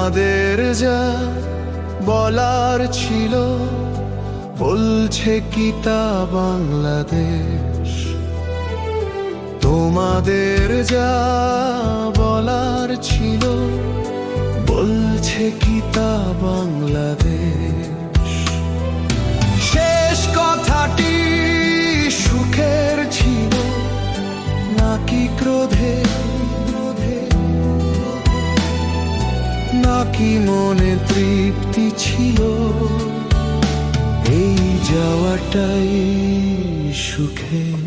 তোমাদের যা বলার ছিল বলছে কি তা বাংলাদেশ। তোমাদের যা বলার ছিল বলছে কি তা বাংলাদেশ। শেষ কথাটি সুখের ছিল নাকি ক্রোধে, নাকি মনে তৃপ্তি ছিল? এই যাওয়াটাই সুখের।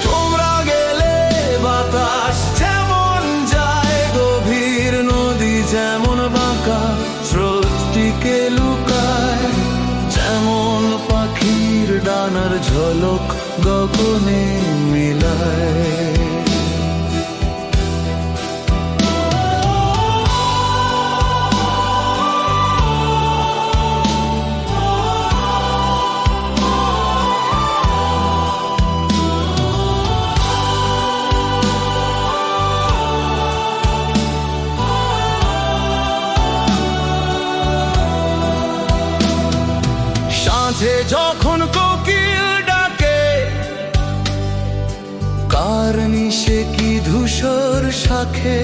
তোমরা গেলে বাতাস যেমন যায়, গভীর নদী যেমন বাঁকা স্রোতটিকে লুকায়, যেমন পাখির ডানার ঝলক গগনে মিলায়। যখন কোকিল ডাকে কার নিশে কি ধূসর শাখে,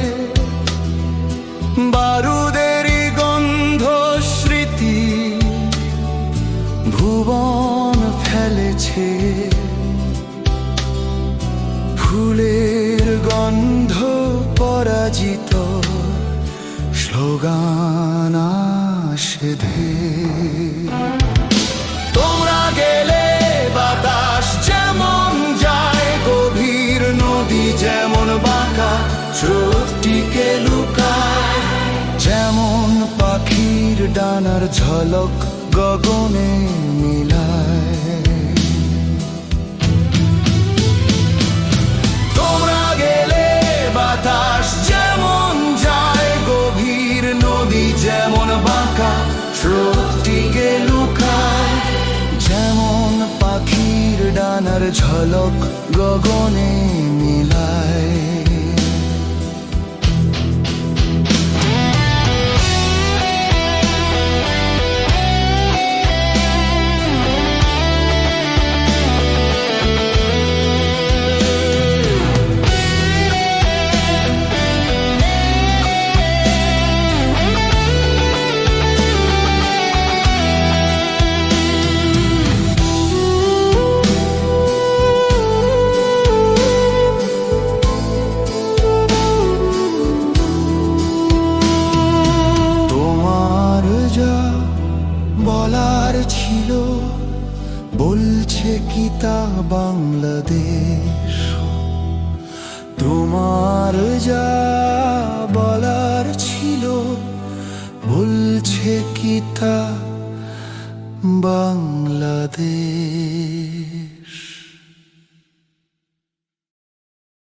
বারুদেরই গন্ধ স্মৃতি ভুবন ফেলেছে, ফুলের গন্ধ পরাজিত স্লোগান আসে ধেয়ে। তোমরা গেলে বাতাস যেমন যায়, গভীর নদী যেমন বাঁকা স্রোতটিকে লুকায়, যেমন পাখির ডানার ঝলক গগনে মিলায়। তোমরা গেলে বাতাস যেমন যায়, গভীর নদী যেমন বাঁকা স্রোতটিকে লুকায়, যেমন পাখির ডানার ঝলক গগনে মিলায়। বলার ছিল বলছে কি তা বাংলাদেশ। তোমার যা বলার ছিল বলছে কি তা বাংলাদেশ।